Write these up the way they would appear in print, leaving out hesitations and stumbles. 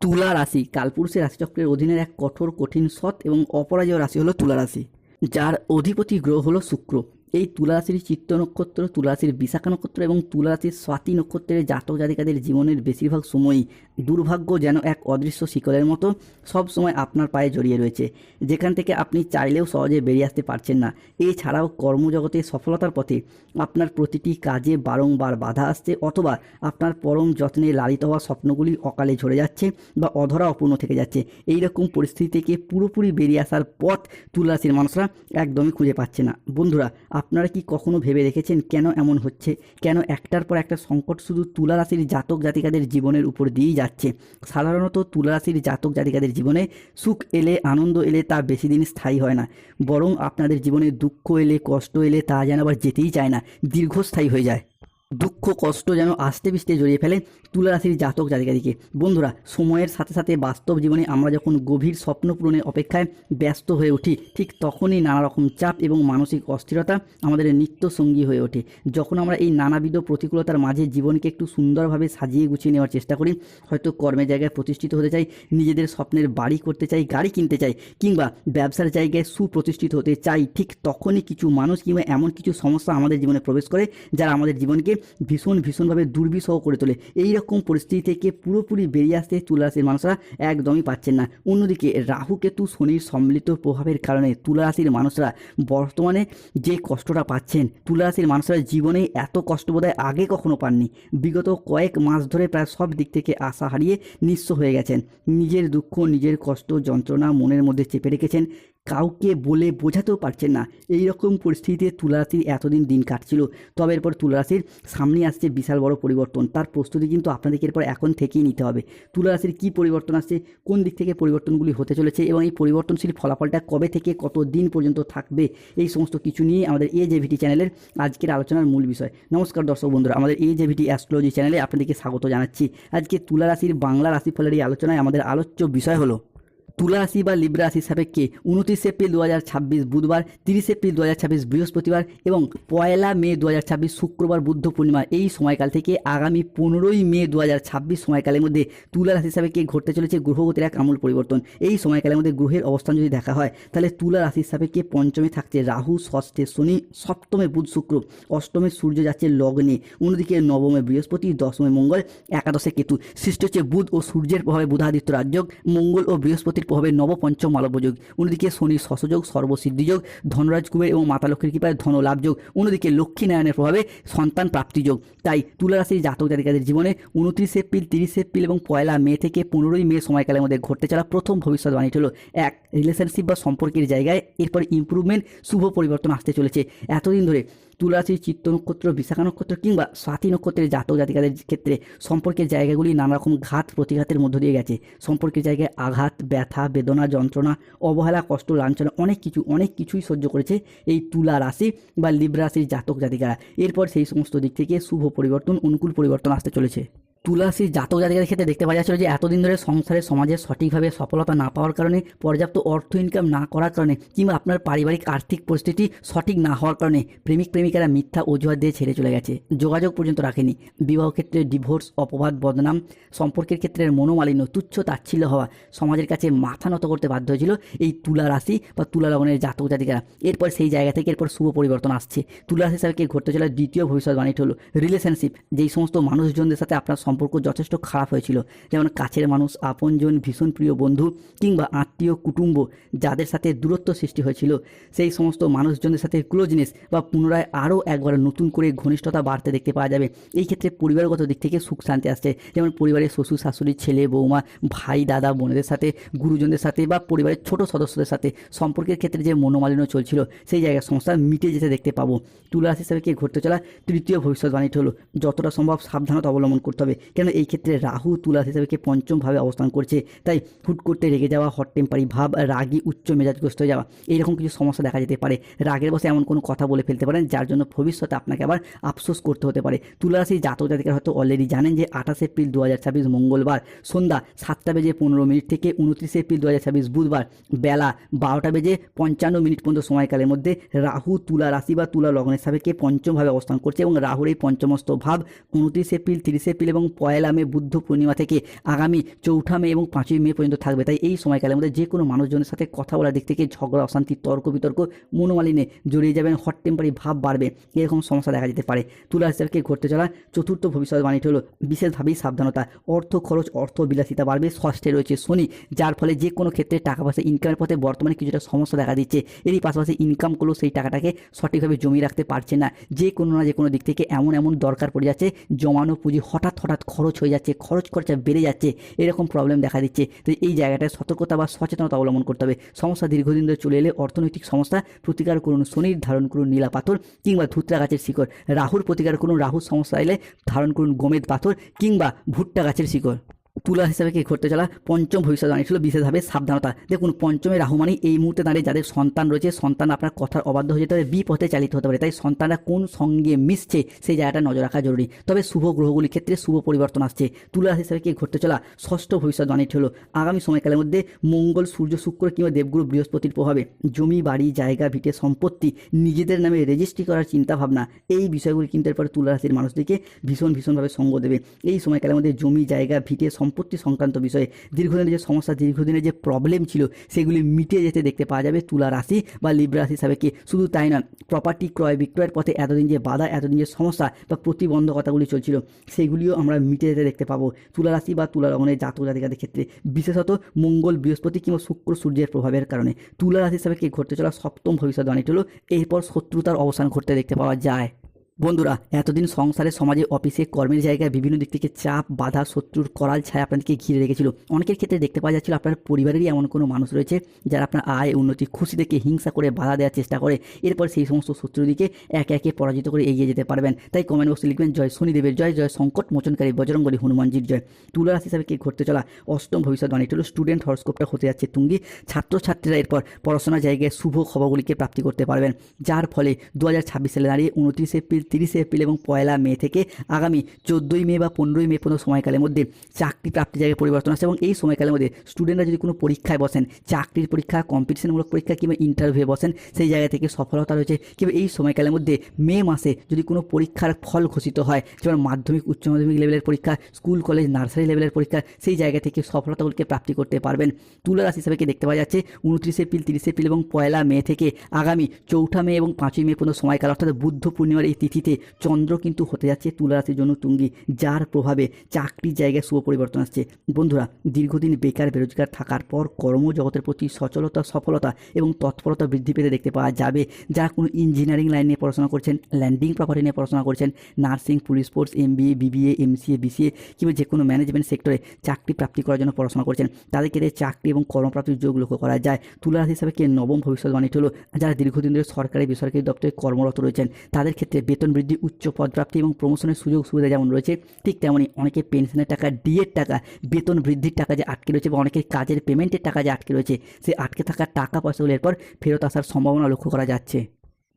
তুলা রাশি কালপুরুষের রাশিচক্রের অধীনের এক কঠোর, কঠিন, সৎ এবং অপরাজেয় রাশি হলো তুলা রাশি, যার অধিপতি গ্রহ হলো শুক্র। এই তুলা রাশির চিত্ত নক্ষত্র, তুলা রাশির বিশাখা নক্ষত্র এবং তুলা রাশির স্বাতী নক্ষত্রের জাতক জাতিকাদের জীবনের বেশিরভাগ সময়ই দুর্ভাগ্য যেন এক অদৃশ্য শিকলের মতো সব সময় আপনার পায়ে জড়িয়ে রয়েছে, যেখান থেকে আপনি চাইলেও সহজে বেরিয়ে আসতে পারছেন না। এছাড়াও কর্মজগতে সফলতার পথে আপনার প্রতিটি কাজে বারংবার বাধা আসছে, অথবা আপনার পরম যত্নে লালিত হওয়া স্বপ্নগুলি অকালে ঝরে যাচ্ছে বা অধরা অপূর্ণ থেকে যাচ্ছে। এই রকম পরিস্থিতি থেকে পুরোপুরি বেরিয়ে আসার পথ তুলা রাশির মানুষরা একদমই খুঁজে পাচ্ছে না। বন্ধুরা, আপনারা কি কখনো ভেবে দেখেছেন কেন এমন হচ্ছে? কেন একটার পর একটা সংকট শুধু তুলা রাশির জাতক জাতিকাদের জীবনের উপর দিয়েই যাচ্ছে? সাধারণত তুলা রাশির জাতক জাতিকাদের জীবনে সুখ এলে, আনন্দ এলে তা বেশি দিন স্থায়ী হয় না, বরং আপনাদের জীবনে দুঃখ এলে, কষ্ট এলে তা যেন আবার যেতেই চায় না, দীর্ঘস্থায়ী হয়ে যায়। দুঃখ কষ্ট যেন আস্তে পিষ্টে জড়িয়ে ফেলে তুলা রাশির জাতক জাতিকাদিকে। বন্ধুরা, সময়ের সাথে সাথে বাস্তব জীবনে আমরা যখন গভীর স্বপ্ন পূরণের অপেক্ষায় ব্যস্ত হয়ে উঠি, ঠিক তখনই নানা রকম চাপ এবং মানসিক অস্থিরতা আমাদের নিত্য সঙ্গী হয়ে ওঠে। যখন আমরা এই নানাবিধ প্রতিকূলতার মাঝে জীবনকে একটু সুন্দরভাবে সাজিয়ে গুছিয়ে নেওয়ার চেষ্টা করি, হয়তো কর্মের জায়গায় প্রতিষ্ঠিত হতে চাই, নিজেদের স্বপ্নের বাড়ি করতে চাই, গাড়ি কিনতে চাই, কিংবা ব্যবসার জায়গায় সুপ্রতিষ্ঠিত হতে চাই, ঠিক তখনই কিছু মানুষ কিংবা এমন কিছু সমস্যা আমাদের জীবনে প্রবেশ করে যারা আমাদের জীবনকে ভীষণভাবে দুর্বিষহ করে তোলে। এই রকম পরিস্থিতি থেকে পুরোপুরি বেরিয়ে আসতে তুলা রাশির মানুষরা একদমই পাচ্ছেন না। অন্যদিকে রাহু কেতু শনির সম্মিলিত প্রভাবের কারণে তুলা রাশির মানুষরা বর্তমানে যে কষ্টটা পাচ্ছেন, তুলা রাশির মানুষরা জীবনে এত কষ্ট বোধহয় আগে কখনো পাননি। বিগত কয়েক মাস ধরে প্রায় সব দিক থেকে আশা হারিয়ে নিঃস্ব হয়ে গেছেন। নিজের দুঃখ, নিজের কষ্ট, যন্ত্রণা মনের মধ্যে চেপে রেখেছেন, কাউকে বলে বোঝাতেও পারছেন না। এই রকম পরিস্থিতিতে তুলা রাশির এতদিন দিন কাটছিল। তবে এরপর তুলা রাশির সামনে আসছে বিশাল বড় পরিবর্তন। তার প্রস্তুতি কিন্তু আপনাদেরকে এরপর এখন থেকেই নিতে হবে। তুলা রাশির কী পরিবর্তন আসছে, কোন দিক থেকে পরিবর্তনগুলি হতে চলেছে এবং এই পরিবর্তনশীল ফলাফলটা কবে থেকে কত দিন পর্যন্ত থাকবে, এই সমস্ত কিছু নিয়ে আমাদের AJVT চ্যানেলের আজকের আলোচনার মূল বিষয়। নমস্কার দর্শক বন্ধুরা, আমাদের AJVT অ্যাস্ট্রোলজি চ্যানেলে আপনাদেরকে স্বাগত জানাচ্ছি। আজকে তুলা রাশির বাংলা রাশিফলের এই আলোচনায় আমাদের আলোচ্য বিষয় হলো তুলা রাশি বা লিব্রা রাশির সাপেক্ষে 29 এপ্রিল 2026 বুধবার, 30 এপ্রিল 2026 বৃহস্পতিবার এবং 1 মে 2026 শুক্রবার বুদ্ধ পূর্ণিমা এই সময়কাল থেকে আগামী 15 মে 2026 সময়কালের মধ্যে তুলা রাশির সাপেক্ষে ঘটতে চলেছে গ্রহগতির এক আমূল পরিবর্তন। এই সময়কালের মধ্যে গ্রহের অবস্থান যদি দেখা হয়, তাহলে তুলা রাশির সাপেক্ষে পঞ্চমে থাকছে রাহু, ষষ্ঠে শনি, সপ্তমে বুধ শুক্র, অষ্টমে সূর্য যাচ্ছে লগ্নে, অন্যদিকে নবমে বৃহস্পতি, দশমে মঙ্গল, একাদশে কেতু। সৃষ্টি হচ্ছে বুধ ও সূর্যের প্রভাবে বুধাদিত্য রাজযোগ, মঙ্গল ও বৃহস্পতির প্রভাবে নবপঞ্চম মালব্যযোগ, অন্যদিকে শনির শশযোগ, সর্বসিদ্ধিযোগ, ধনরাজ কুবের এবং মাতা লক্ষ্মীর কৃপায় ধনলাভযোগ, অন্যদিকে লক্ষ্মী নারায়ণের প্রভাবে সন্তান প্রাপ্তিযোগ। তাই তুলা রাশির জাতক জাতিকাদের জীবনে 29 এপ্রিল, 30 এপ্রিল এবং 1 মে থেকে 15 মে সময়কালের মধ্যে ঘটতে চলা প্রথম ভবিষ্যৎবাণীটি হলো এক, রিলেশনশিপ বা সম্পর্কের জায়গায় এরপর ইমপ্রুভমেন্ট, শুভ পরিবর্তন আসতে চলেছে। এতদিন ধরে তুলা রাশির চিত্ত নক্ষত্র, বিশাখা নক্ষত্র কিংবা স্বাতী নক্ষত্রের জাতক জাতিকাদের ক্ষেত্রে সম্পর্কের জায়গাগুলি নানা রকম ঘাত প্রতিঘাতের মধ্য দিয়ে গেছে। সম্পর্কের জায়গায় আঘাত, ব্যথা, বেদনা, যন্ত্রণা, অবহেলা, কষ্ট, লাঞ্ছনা অনেক কিছুই সহ্য করেছে এই তুলা রাশি বা লিব্রা রাশির জাতক জাতিকারা। এরপর সেই সমস্ত দিক থেকে শুভ পরিবর্তন, অনুকূল পরিবর্তন আসতে চলেছে। তুলা রাশির জাতক জাতিকাদের ক্ষেত্রে দেখতে পাওয়া যাচ্ছিল যে এতদিন ধরে সংসারে সমাজে সঠিকভাবে সফলতা না পাওয়ার কারণে, পর্যাপ্ত অর্থ ইনকাম না করার কারণে কিংবা আপনার পারিবারিক আর্থিক পরিস্থিতি সঠিক না হওয়ার কারণে প্রেমিক প্রেমিকারা মিথ্যা অজুহাত দিয়ে ছেড়ে চলে গেছে, যোগাযোগ পর্যন্ত রাখেনি। বিবাহ ক্ষেত্রে ডিভোর্স, অপবাদ, বদনাম, সম্পর্কের ক্ষেত্রে মনোমালিন্য, তুচ্ছ তাচ্ছিল্য হওয়া, সমাজের কাছে মাথা নত করতে বাধ্য হয়েছিল এই তুলা রাশি বা তুলা লগ্নের জাতক জাতিকারা। এরপর সেই জায়গা থেকে এরপর শুভ পরিবর্তন আসছে। তুলা রাশি হিসাবে ঘটতে চলা দ্বিতীয় ভবিষ্যৎবাণীটি হলো রিলেশনশিপ। যেই সমস্ত মানুষজনদের সাথে আপনার সম্পর্ক যথেষ্ট খারাপ হয়েছিল, যেমন কাছের মানুষ, আপনজন, ভীষণ প্রিয় বন্ধু কিংবা আত্মীয় কুটুম্ব, যাদের সাথে দূরত্ব সৃষ্টি হয়েছিল, সেই সমস্ত মানুষজনদের সাথে ক্লোজনেস বা পুনরায় আরও একবার নতুন করে ঘনিষ্ঠতা বাড়তে দেখতে পাওয়া যাবে। এই ক্ষেত্রে পরিবারগত দিক থেকে সুখ শান্তি আসছে, যেমন পরিবারের শ্বশুর শাশুড়ি, ছেলে বৌমা, ভাই দাদা বোনেদের সাথে, গুরুজনদের সাথে বা পরিবারের ছোট সদস্যদের সাথে সম্পর্কের ক্ষেত্রে যে মনোমালিন্য চলছিল সেই জায়গায় সমস্যা মিটে যেতে দেখতে পাবো। তুলা রাশি হিসাবে ঘটতে চলা তৃতীয় ভবিষ্যৎবাণীটি হলো যতটা সম্ভব সাবধানতা অবলম্বন করতে হবে, কেন এই ক্ষেত্রে রাহু তুলা রাশি হিসাবে পঞ্চমভাবে অবস্থান করছে। তাই হুট করতে রেগে যাওয়া, হট টেম্পারি ভাব, রাগী, উচ্চ মেজাজগ্রস্ত হয়ে যাওয়া, এইরকম কিছু সমস্যা দেখা যেতে পারে। রাগের বসে এমন কোনো কথা বলে ফেলতে পারেন যার জন্য ভবিষ্যতে আপনাকে আবার আফসোস করতে হতে পারে। তুলা রাশির জাতক জাতিকারা হয়তো অলরেডি জানেন যে 28 এপ্রিল 2026 মঙ্গলবার সন্ধ্যা 7:15 থেকে 29 এপ্রিল 2026 বুধবার বেলা 12:55 পর্যন্ত সময়কালের মধ্যে রাহু তুলা রাশি বা তুলা লগ্নের সাপেক্ষে পঞ্চমভাবে অবস্থান করছে এবং রাহুর এই পঞ্চমস্ত ভাব 29 এপ্রিল, 30 এপ্রিল এবং পয়লা মে বুদ্ধ পূর্ণিমা থেকে আগামী 4 মে এবং 5ই মে পর্যন্ত থাকবে। তাই এই সময়কালের মধ্যে যে কোনো মানুষজনের সাথে কথা বলার দিক থেকে ঝগড়া, অশান্তি, তর্ক বিতর্ক, মনোমালিন্যে জড়িয়ে যাবেন, হট টেম্পারি ভাব বাড়বে, এরকম সমস্যা দেখা যেতে পারে। তুলা রাশিকে ঘটতে চলা চতুর্থ ভবিষ্যৎবাণীটি হলো বিশেষভাবেই সাবধানতা। অর্থ খরচ, অর্থ বিলাসিতা বাড়বে। ষষ্ঠে রয়েছে শনি, যার ফলে যে কোনো ক্ষেত্রে টাকা পয়সা ইনকামের পথে বর্তমানে কিছুটা সমস্যা দেখা দিচ্ছে। এরই পাশাপাশি ইনকাম করলেও সেই টাকাটাকে সঠিকভাবে জমিয়ে রাখতে পারছে না। যে কোনো না যে কোনো দিক থেকে এমন দরকার পড়ে যাচ্ছে, জমানো পুঁজি হঠাৎ খরচ হয়ে যাচ্ছে, খরচা বেড়ে যাচ্ছে, এরকম প্রবলেম দেখা দিচ্ছে। তো এই জায়গাটায় সতর্কতা বা সচেতনতা অবলম্বন করতে হবে। সমস্যা দীর্ঘদিন ধরে চলে এলে অর্থনৈতিক সমস্যা প্রতিকার করুন শনির, ধারণ করুন নীলা পাথর কিংবা ধুতরা গাছের শিকড়। রাহুর প্রতিকার করুন, রাহুর সমস্যা এলে ধারণ করুন গোমেদ পাথর কিংবা ভুট্টা গাছের শিকড়। তুলা হিসাবে কি ঘটতে চলা পঞ্চম ভবিষ্যৎবাণী ছিল বিশেষভাবে সাবধানতা। দেখুন, পঞ্চমে রাহু মানে এই মুহূর্তে দাঁড়িয়ে যাদের সন্তান রয়েছে, সন্তান আপনার কথার অবাধ্য হয়ে যেতে পারে, বিপথে চালিত হতে পারে। তাই সন্তানরা কোন সঙ্গে মিশছে সেই জায়গাটা নজর রাখা জরুরি। তবে শুভ গ্রহগুলির ক্ষেত্রে শুভ পরিবর্তন আসছে। তুলা হিসাবে কি ঘটতে চলা ষষ্ঠ ভবিষ্যৎবাণীটি হলো আগামী সময়কালের মধ্যে মঙ্গল, সূর্য, শুক্র কিংবা দেবগুরু বৃহস্পতির প্রভাবে জমি, বাড়ি, জায়গা, ভিটে, সম্পত্তি নিজেদের নামে রেজিস্ট্রি করার চিন্তাভাবনা, এই বিষয়গুলি কিন্তু এরপরে তুলা রাশির মানুষদেরকে ভীষণভাবে সঙ্গ দেবে। এই সময়কালের মধ্যে জমি, জায়গা, ভিটে, সম্পত্তি সংক্রান্ত বিষয়ে দীর্ঘদিনের যে সমস্যা, দীর্ঘদিনের যে প্রবলেম ছিল, সেগুলি মিটে যেতে দেখতে পাওয়া যাবে তুলা রাশি বা লিব্রা রাশি হিসাবে। কি শুধু তাই নয়, প্রপার্টি ক্রয় বিক্রয়ের পথে এতদিন যে বাধা, এতদিন যে সমস্যা বা প্রতিবন্ধকতাগুলি চলছিল, সেগুলিও আমরা মিটে যেতে দেখতে পাবো তুলা রাশি বা তুলা লগ্নের জাতক জাতিকাদের ক্ষেত্রে, বিশেষত মঙ্গল, বৃহস্পতি কিংবা শুক্র, সূর্যের প্রভাবের কারণে। তুলা রাশি হিসাবে কি ঘটতে চলা সপ্তম ভবিষ্যৎবাণীটি হলো এরপর শত্রুতার অবসান ঘটতে দেখতে পাওয়া যায়। বন্ধুরা, এতদিন সংসারে, সমাজে, অফিসে, কর্মের জায়গায় বিভিন্ন দিক থেকে চাপ, বাধা, শত্রুর করাল ছায়া আপনাদেরকে ঘিরে রেখেছিল। অনেকের ক্ষেত্রে দেখতে পাওয়া যাচ্ছিল আপনার পরিবারেরই এমন কোনো মানুষ রয়েছে যারা আপনার আয়, উন্নতি, খুশি থেকে হিংসা করে বাধা দেওয়ার চেষ্টা করে। এরপর সেই সমস্ত শত্রুদিকে একে একে পরাজিত করে এগিয়ে যেতে পারবেন। তাই কমেন্ট বক্সে লিখবেন জয় শনিদেবের জয়, জয় সংকট মোচনকারী বজরঙ্গলী হনুমানজির জয়। তুলা রাশি হিসাবে কি ঘটতে চলা অষ্টম ভবিষ্যৎবাণীটি হলো স্টুডেন্ট হরস্কোপটা হতে যাচ্ছে তুঙ্গি। ছাত্রছাত্রীরা এরপর পড়াশোনার জায়গায় শুভ খবরগুলিকে প্রাপ্তি করতে পারবেন, যার ফলে 2026 সালে দাঁড়িয়ে 29 এপ্রিল, 30 এপ্রিল এবং 1 মে থেকে আগামী 14 মে বা 15 মে পর্যন্ত সময়কালের মধ্যে চাকরি প্রাপ্তির জায়গায় পরিবর্তন আসছে। এবং এই সময়কালের মধ্যে স্টুডেন্টরা যদি কোনো পরীক্ষায় বসেন, চাকরির পরীক্ষা, কম্পিটিশনমূলক পরীক্ষা কিংবা ইন্টারভিউ বসেন, সেই জায়গা থেকে সফলতা রয়েছে। কিংবা এই সময়কালের মধ্যে মে মাসে যদি কোনো পরীক্ষার ফল ঘোষিত হয়, যেমন মাধ্যমিক, উচ্চ মাধ্যমিক লেভেলের পরীক্ষা, স্কুল, কলেজ, নার্সারি লেভেলের পরীক্ষা, সেই জায়গা থেকে সফলতাগুলিকে প্রাপ্তি করতে পারবেন। তুলা রাশি হিসাবে দেখতে পাওয়া যাচ্ছে 29 এপ্রিল, 30 এপ্রিল এবং 1 মে থেকে আগামী 4 মে এবং 5 মে পর্যন্ত সময়কাল, অর্থাৎ বুদ্ধ পূর্ণিমার এই তিথিতে চন্দ্র কিন্তু হতে যাচ্ছে তুলা রাশির জন্য তুঙ্গি, যার প্রভাবে চাকরির জায়গায় শুভ পরিবর্তন আসছে। বন্ধুরা, দীর্ঘদিন বেকার বেরোজগার থাকার পর কর্মজগতের প্রতি সচলতা, সফলতা এবং তৎপরতা বৃদ্ধি পেতে দেখতে পাওয়া যাবে। যারা কোনো ইঞ্জিনিয়ারিং লাইন নিয়ে পড়াশোনা করছেন, ল্যান্ডিং প্রপার্টি নিয়ে পড়াশোনা করছেন, nursing, police force, MBA, BBA, MCA, BCA কিংবা যে কোনো ম্যানেজমেন্ট সেক্টরে চাকরি প্রাপ্তি করার জন্য পড়াশোনা করছেন, তাদের ক্ষেত্রে চাকরি এবং কর্মপ্রাপ্তির যোগ লক্ষ্য করা যায়। তুলা রাশি হিসাবে কি নবম ভবিষ্যৎবাণীটি হলো যারা দীর্ঘদিন ধরে সরকারি বেসরকারি দপ্তরে কর্মরত রয়েছেন, তাদের ক্ষেত্রে বেতন বৃদ্ধি, উচ্চ পদপ্রাপ্তি এবং প্রমোশনের সুযোগ সুবিধা যেমন রয়েছে, ঠিক তেমনই অনেকে পেনশনের টাকা, ডিএর টাকা, বেতন বৃদ্ধির টাকা যে আটকে রয়েছে বা অনেকের কাজের পেমেন্টের টাকা যে আটকে রয়েছে, সেই আটকে থাকা টাকা পয়সাগুলো এরপর ফেরত আসার সম্ভাবনা লক্ষ্য করা যাচ্ছে।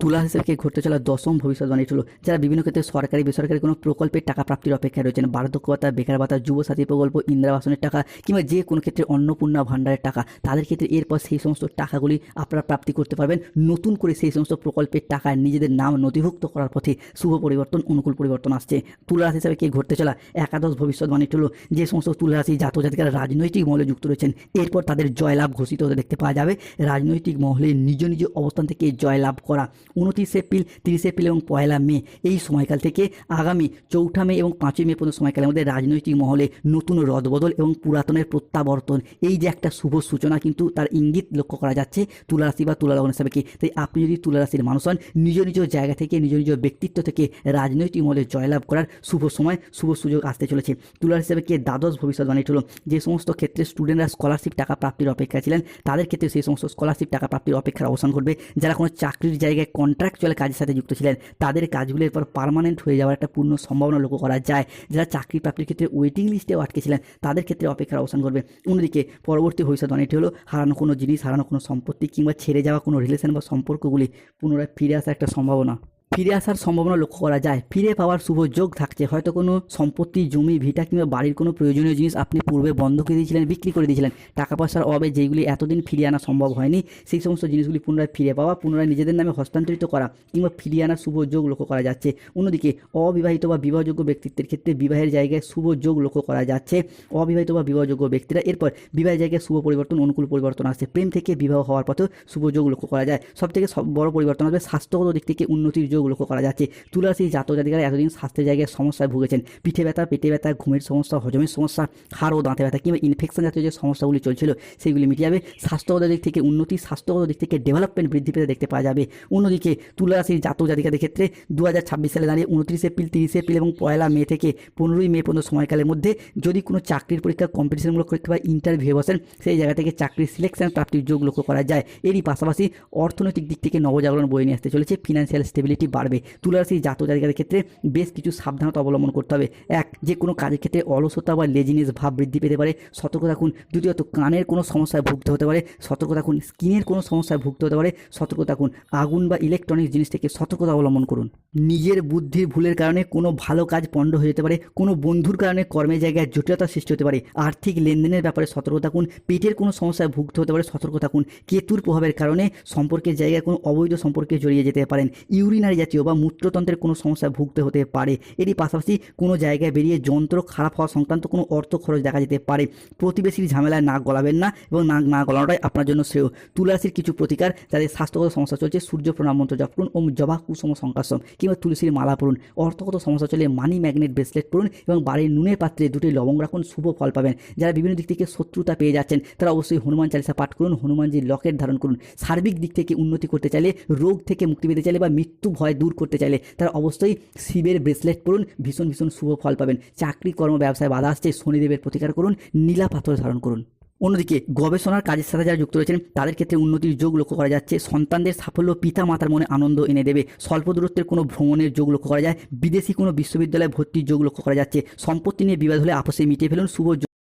তুলা হিসেবে ঘটতে চলা দশম ভবিষ্যৎবাণী হলো যারা বিভিন্ন ক্ষেত্রে সরকারি বেসরকারি কোনো প্রকল্পের টাকা প্রাপ্তির অপেক্ষায় রয়েছেন, বার্ধক্য ভাতা, বেকার ভাতা, যুবসাথী প্রকল্প, ইন্দিরা আবাসনের টাকা কিংবা যে কোনো ক্ষেত্রে অন্নপূর্ণা ভাণ্ডারের টাকা, তাদের ক্ষেত্রে এরপর সেই সমস্ত টাকাগুলি আপনারা প্রাপ্তি করতে পারবেন। নতুন করে সেই সমস্ত প্রকল্পের টাকা নিজেদের নাম নথিভুক্ত করার পথে শুভ পরিবর্তন, অনুকূল পরিবর্তন আসছে। তুলা রাশি হিসাবে ঘটতে চলা একাদশ ভবিষ্যৎবাণী হলো যে সমস্ত তুলা রাশি জাতক জাতিকারা রাজনৈতিক মহলে যুক্ত রয়েছেন, এরপর তাদের জয়লাভ ঘোষিত হতে দেখতে পাওয়া যাবে। রাজনৈতিক মহলে নিজ নিজ অবস্থান থেকে জয়লাভ করা 29 এপ্রিল, 30 এপ্রিল এবং 1 মে এই সময়কাল থেকে আগামী 4 মে এবং 5 মে পর্যন্ত সময়কালের মধ্যে রাজনৈতিক মহলে নতুন রদবদল এবং পুরাতনের প্রত্যাবর্তন, এই যে একটা শুভ সূচনা কিন্তু তার ইঙ্গিত লক্ষ্য করা যাচ্ছে তুলা রাশি বা তুলা লগ্ন হিসাবে। তাই আপনি যদি তুলা রাশির মানুষ হন, নিজ নিজ জায়গা থেকে, নিজ নিজ ব্যক্তিত্ব থেকে রাজনৈতিক মহলে জয়লাভ করার শুভ সময়, শুভ সুযোগ আসতে চলেছে। তুলা রাশি হিসাবে দ্বাদশ ভবিষ্যৎবাণী হলো যে সমস্ত ক্ষেত্রে স্টুডেন্টরা স্কলারশিপ টাকা প্রাপ্তির অপেক্ষায় ছিলেন, তাদের ক্ষেত্রে সেই সমস্ত স্কলারশিপ টাকা প্রাপ্তির অপেক্ষার অবসান ঘটবে। যারা কোনো চাকরির জায়গায় কন্ট্রাকচুয়াল কাজের সাথে যুক্ত ছিলেন, তাদের কাজগুলো এরপর পার্মানেন্ট হয়ে যাওয়ার একটা পূর্ণ সম্ভাবনা লক্ষ্য করা যায়। যারা চাকরি প্রাপ্তির ক্ষেত্রে ওয়েটিং লিস্টেও আটকে ছিলেন, তাদের ক্ষেত্রে অপেক্ষার অবসান ঘটবে। অন্যদিকে পরবর্তী ভবিষ্যৎবাণীটি হলো হারানো কোনো জিনিস, হারানো কোনো সম্পত্তি কিংবা ছেড়ে যাওয়া কোনো রিলেশন বা সম্পর্কগুলি পুনরায় ফিরে আসার একটা সম্ভাবনা। ফিরে আসার সম্ভাবনা লক্ষ্য করা যায়। ফিরে পাওয়ার শুভ যোগ থাকছে। হয়তো কোনো সম্পত্তি, জমি, ভিটা কিংবা বাড়ির কোনো প্রয়োজনীয় জিনিস আপনি পূর্বে বন্ধ করে দিয়েছিলেন, বিক্রি করে দিয়েছিলেন। টাকা পয়সার অভাবে যেগুলি এতদিন ফিরিয়ে আনা সম্ভব হয়নি, সেই সমস্ত জিনিসগুলি পুনরায় ফিরে পাওয়া, পুনরায় নিজেদের নামে হস্তান্তরিত করা কিংবা ফিরিয়ে আনার শুভ যোগ লক্ষ্য করা যাচ্ছে। অন্যদিকে অবিবাহিত বা বিবাহযোগ্য ব্যক্তিত্বের ক্ষেত্রে বিবাহের জায়গায় শুভ যোগ লক্ষ্য করা যাচ্ছে। অবিবাহিত বা বিবাহযোগ্য ব্যক্তিরা এরপর বিবাহের জায়গায় শুভ পরিবর্তন, অনুকূল পরিবর্তন আসছে। প্রেম থেকে বিবাহ হওয়ার পথেও শুভ যোগ লক্ষ্য করা যায়। সবথেকে বড় পরিবর্তন আসবে স্বাস্থ্যগত দিক থেকে উন্নতির যোগ লক্ষ্য করা যাচ্ছে। তুলা রাশির জাতক জাতিকারা এতদিন স্বাস্থ্যের জায়গায় সমস্যায় ভুগেছেন। পিঠে ব্যথা, পেটে ব্যথা, ঘুমের সমস্যা, হজমের সমস্যা, হাড় ও দাঁতে ব্যথা কিংবা ইনফেকশন জাতীয় যে সমস্যাগুলি চলছিল সেগুলি মিটে যাবে। স্বাস্থ্যগত দিক থেকে উন্নতি, স্বাস্থ্যগত দিক থেকে ডেভেলপমেন্ট বৃদ্ধি পেতে দেখতে পাওয়া যাবে। অন্যদিকে তুলা রাশির জাতক জাতিকাদের ক্ষেত্রে 2026 সালে দাঁড়িয়ে 29 এপ্রিল, 30 এপ্রিল এবং 1 মে থেকে 15 মে পর্যন্ত সময়কালের মধ্যে যদি কোনো চাকরির পরীক্ষা, কম্পিটিশনমূলক পরীক্ষা বা ইন্টারভিউ বসেন, সেই জায়গা থেকে চাকরির সিলেকশন প্রাপ্তির যোগ লক্ষ্য করা যায়। এরই পাশাপাশি অর্থনৈতিক দিক থেকে নবজাগরণ বয়ে নিয়ে আসতে চলেছে। ফিনান্সিয়াল স্টেবিলিটি বাড়বে। তুলা রাশির জাতক জাতিকাদের ক্ষেত্রে বেশ কিছু সাবধানতা অবলম্বন করতে হবে। এক, যে কোনো কাজের ক্ষেত্রে অলসতা বা লেজিনেস ভাব বৃদ্ধি পেতে পারে, সতর্ক থাকুন। দ্বিতীয়ত, কানের কোনো সমস্যায় ভুগতে হতে পারে, সতর্ক থাকুন। স্কিনের কোনো সমস্যায় ভুগতে হতে পারে, সতর্ক থাকুন। আগুন বা ইলেকট্রনিক্স জিনিস থেকে সতর্কতা অবলম্বন করুন। নিজের বুদ্ধির ভুলের কারণে কোনো ভালো কাজ পণ্ড হয়ে যেতে পারে। কোনো বন্ধুর কারণে কর্মের জায়গায় জটিলতার সৃষ্টি হতে পারে। আর্থিক লেনদেনের ব্যাপারে সতর্ক থাকুন। পেটের কোনো সমস্যায় ভুগতে হতে পারে, সতর্ক থাকুন। কেতুর প্রভাবের কারণে সম্পর্কের জায়গায় কোনো অবৈধ সম্পর্কে জড়িয়ে যেতে পারেন। ইউরিনারি জাতীয় বা মূত্রতন্ত্রের কোনো সমস্যায় ভুগতে হতে পারে। এরই পাশাপাশি কোনো জায়গায় বেরিয়ে যন্ত্র খারাপ হওয়া সংক্রান্ত কোনো অর্থ খরচ দেখা যেতে পারে। প্রতিবেশীর ঝামেলায় নাক গলাবেন না এবং নাক না গলানোটাই আপনার জন্য শ্রেয়। তুলা রাশির কিছু প্রতিকার, যাদের স্বাস্থ্যগত সমস্যা চলছে, সূর্য প্রণাম মন্ত্র জপ করুন, ওম জবা কুসুম সংকাশম কিংবা তুলসীর মালা পড়ুন। অর্থগত সমস্যা চলে মানি ম্যাগনেট ব্রেসলেট পড়ুন এবং বাড়ির নুনের পাত্রে 2টি লবঙ্গ রাখুন, শুভ ফল পাবেন। যারা বিভিন্ন দিক থেকে শত্রুতা পেয়ে যাচ্ছেন তারা অবশ্যই হনুমান চালিসা পাঠ করুন, হনুমানজির লকেট ধারণ করুন। সার্বিক দিক থেকে উন্নতি করতে চাইলে, রোগ থেকে মুক্তি পেতে চাইলে বা মৃত্যু ভয় দূর করতে চাইলে তারা অবশ্যই শিবের ব্রেসলেট পড়ুন, ভীষণ ভীষণ শুভ ফল পাবেন। চাকরি, কর্ম, ব্যবসায় বাধা আসছে, শনিদেবের প্রতিকার করুন, নীলা পাথর ধারণ করুন। অন্যদিকে গবেষণার কাজের সাথে যারা যুক্ত রয়েছেন তাদের ক্ষেত্রে উন্নতির যোগ লক্ষ্য করা যাচ্ছে। সন্তানদের সাফল্য পিতা মাতার মনে আনন্দ এনে দেবে। স্বল্প দূরত্বের কোনো ভ্রমণের যোগ লক্ষ্য করা যায়। বিদেশি কোনো বিশ্ববিদ্যালয়ে ভর্তির যোগ লক্ষ্য করা যাচ্ছে। সম্পত্তি নিয়ে বিবাদ হলে আপোষে মিটিয়ে ফেলুন, শুভ